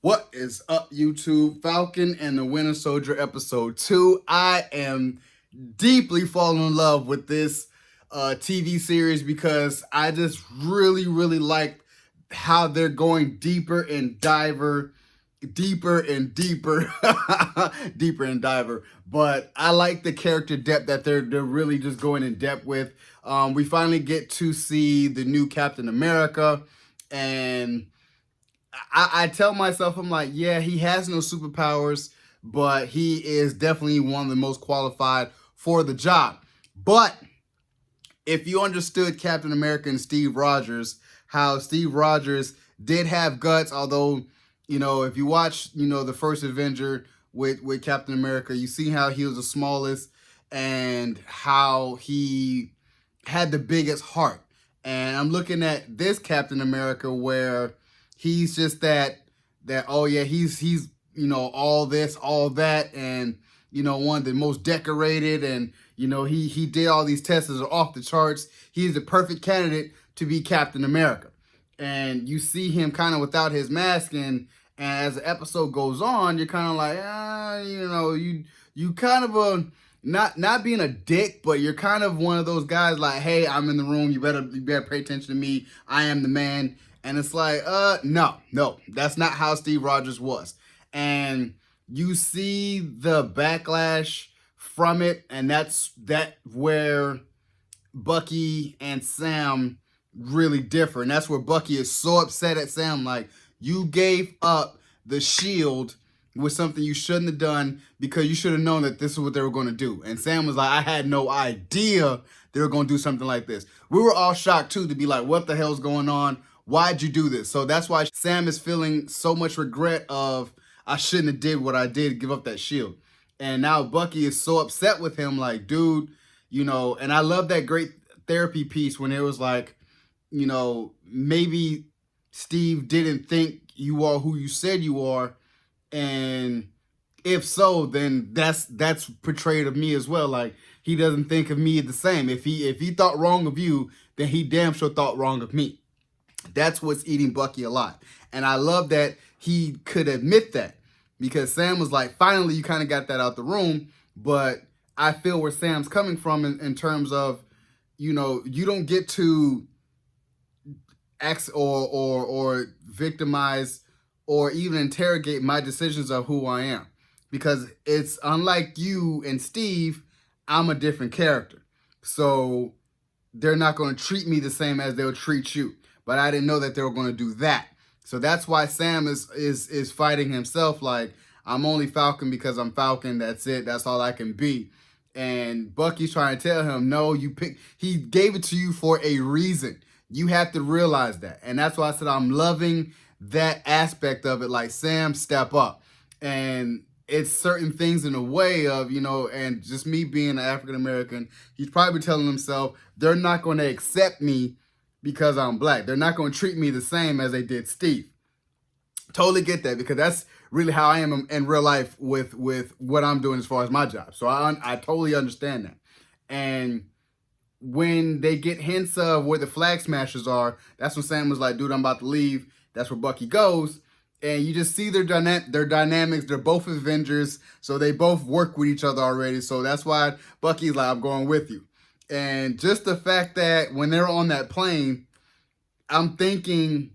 What is up, YouTube? Falcon and the Winter Soldier episode 2. I am deeply falling in love with this TV series because I just really like how they're going deeper and deeper, deeper and diver. But I like the character depth that they're really just going in depth with. We finally get to see the new Captain America, and I tell myself, I'm like, yeah, he has no superpowers, but he is definitely one of the most qualified for the job. But if you understood Captain America and Steve Rogers, how Steve Rogers did have guts, although, if you watch, the first Avenger with Captain America, you see how he was the smallest and how he had the biggest heart. And I'm looking at this Captain America where he's just that oh yeah, he's all this, all that, and one of the most decorated, and he did all these tests that are off the charts. He's the perfect candidate to be Captain America. And you see him kind of without his mask, and as the episode goes on, you're kind of like, you kind of not being a dick, but you're kind of one of those guys like, hey, I'm in the room, you better pay attention to me, I am the man. And it's like, no, that's not how Steve Rogers was. And you see the backlash from it, and that's where Bucky and Sam really differ. And that's where Bucky is so upset at Sam, like, you gave up the shield with something you shouldn't have done because you should have known that this is what they were going to do. And Sam was like, I had no idea they were going to do something like this. We were all shocked too, to be like, what the hell's going on? Why'd you do this? So that's why Sam is feeling so much regret of, I shouldn't have did what I did, give up that shield. And now Bucky is so upset with him, like, dude, and I love that great therapy piece when it was like, maybe Steve didn't think you are who you said you are. And if so, then that's portrayed of me as well. Like, he doesn't think of me the same. If he thought wrong of you, then he damn sure thought wrong of me. That's what's eating Bucky alive. And I love that he could admit that, because Sam was like, finally, you kind of got that out the room. But I feel where Sam's coming from in terms of, you don't get to act or victimize or even interrogate my decisions of who I am. Because it's unlike you and Steve, I'm a different character. So they're not going to treat me the same as they'll treat you. But I didn't know that they were going to do that. So that's why Sam is fighting himself like, I'm only Falcon because I'm Falcon. That's it. That's all I can be. And Bucky's trying to tell him, no, he gave it to you for a reason. You have to realize that. And that's why I said I'm loving that aspect of it. Like, Sam, step up. And it's certain things in a way of, and just me being an African American, he's probably telling himself, they're not going to accept me because I'm black. They're not going to treat me the same as they did Steve. Totally get that, because that's really how I am in real life with what I'm doing as far as my job. So I totally understand that. And when they get hints of where the flag smashers are, that's when Sam was like, dude, I'm about to leave. That's where Bucky goes. And you just see their dynamics. They're both Avengers, so they both work with each other already. So that's why Bucky's like, I'm going with you. And just the fact that when they're on that plane, I'm thinking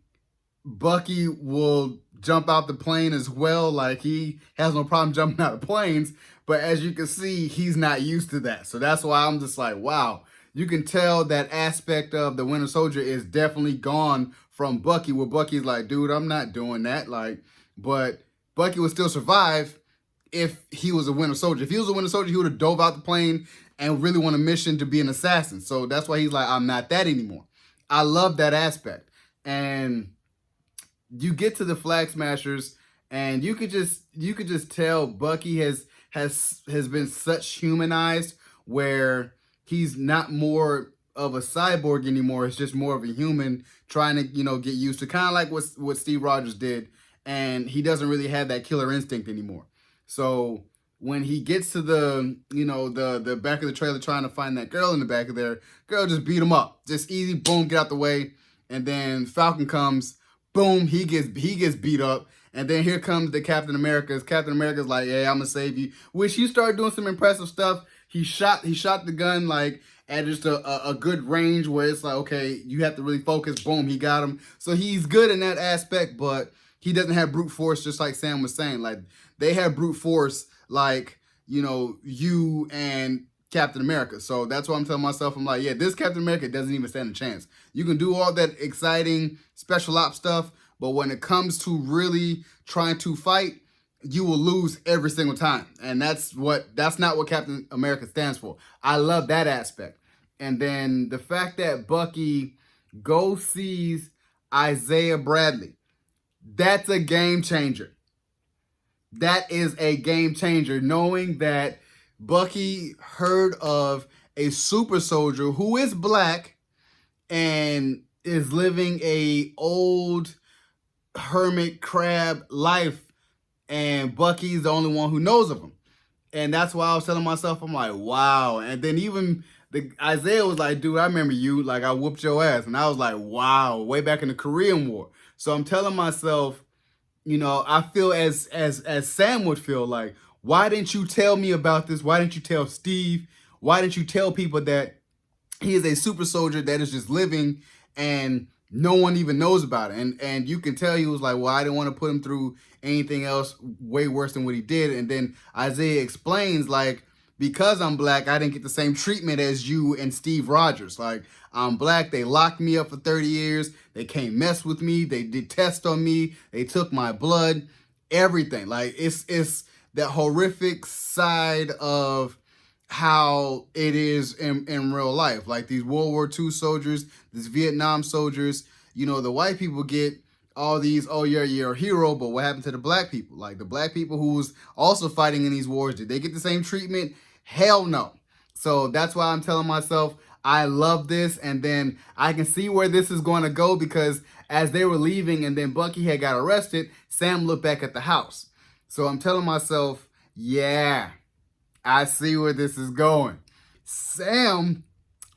Bucky will jump out the plane as well. Like, he has no problem jumping out of planes. But as you can see, he's not used to that. So that's why I'm just like, wow. You can tell that aspect of the Winter Soldier is definitely gone from Bucky, where Bucky's like, dude, I'm not doing that. Like, but Bucky would still survive if he was a Winter Soldier. If he was a Winter Soldier, he would have dove out the plane and really want a mission to be an assassin. So that's why he's like, I'm not that anymore. I love that aspect. And you get to the flag smashers, and you could just tell Bucky has been such humanized, where he's not more of a cyborg anymore. It's just more of a human trying to, get used to, kind of like what Steve Rogers did. And he doesn't really have that killer instinct anymore. So when he gets to the back of the trailer trying to find that girl in the back of there, girl just beat him up. Just easy, boom, get out the way. And then Falcon comes, boom, he gets beat up. And then here comes the Captain America. Captain America's like, "Hey, I'm gonna save you." Which he started doing some impressive stuff. He shot the gun like at just a good range where it's like, okay, you have to really focus. Boom, he got him. So he's good in that aspect, but he doesn't have brute force, just like Sam was saying. Like, they have brute force, like, you know, you and Captain America. So that's why I'm telling myself, I'm like, yeah, this Captain America doesn't even stand a chance. You can do all that exciting special ops stuff, but when it comes to really trying to fight, you will lose every single time. And that's not what Captain America stands for. I love that aspect. And then the fact that Bucky sees Isaiah Bradley, that's a game changer. That is a game changer, knowing that Bucky heard of a super soldier who is black and is living a old hermit crab life, and Bucky's the only one who knows of him. And that's why I was telling myself, I'm like, wow. And then even Isaiah was like, "Dude, I remember you. Like, I whooped your ass." And I was like, wow, way back in the Korean War. So I'm telling myself, you know, I feel as Sam would feel, like, why didn't you tell me about this? Why didn't you tell Steve? Why didn't you tell people that he is a super soldier that is just living and no one even knows about it? And you can tell he was like, well, I didn't want to put him through anything else way worse than what he did. And then Isaiah explains, like, because I'm black, I didn't get the same treatment as you and Steve Rogers. Like, I'm black. They locked me up for 30 years. They can't mess with me. They did tests on me. They took my blood, everything. Like, it's that horrific side of how it is in real life. Like, these World War II soldiers, these Vietnam soldiers, you know, the white people get all these, oh, you're a hero, but what happened to the black people? Like, the black people who was also fighting in these wars, did they get the same treatment? Hell no. So that's why I'm telling myself, I love this. And then I can see where this is going to go, because as they were leaving and then Bucky had got arrested, Sam looked back at the house. So I'm telling myself, yeah, I see where this is going. Sam,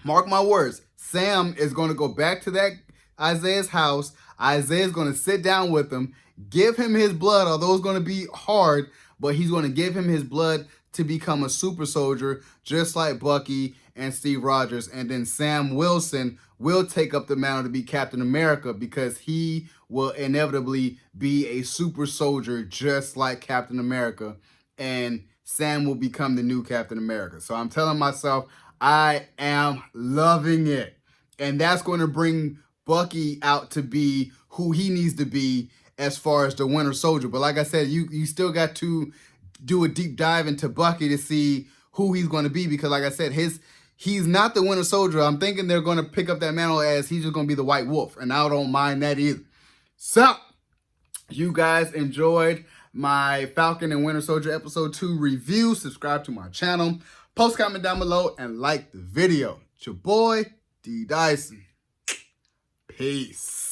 mark my words, Sam is going to go back to that Isaiah's house. Isaiah's going to sit down with him, give him his blood, although it's going to be hard, but he's going to give him his blood to become a super soldier, just like Bucky and Steve Rogers. And then Sam Wilson will take up the mantle to be Captain America, because he will inevitably be a super soldier just like Captain America. And Sam will become the new Captain America. So I'm telling myself, I am loving it. And that's going to bring Bucky out to be who he needs to be as far as the Winter Soldier. But like I said, you still got to do a deep dive into Bucky to see who he's going to be, because like I said, he's not the Winter Soldier. I'm thinking they're going to pick up that mantle as he's just going to be the White Wolf, and I don't mind that either. So, you guys enjoyed my Falcon and Winter Soldier episode 2 review. Subscribe to my channel, post comment down below, and like the video. It's your boy, D Dyson. Peace.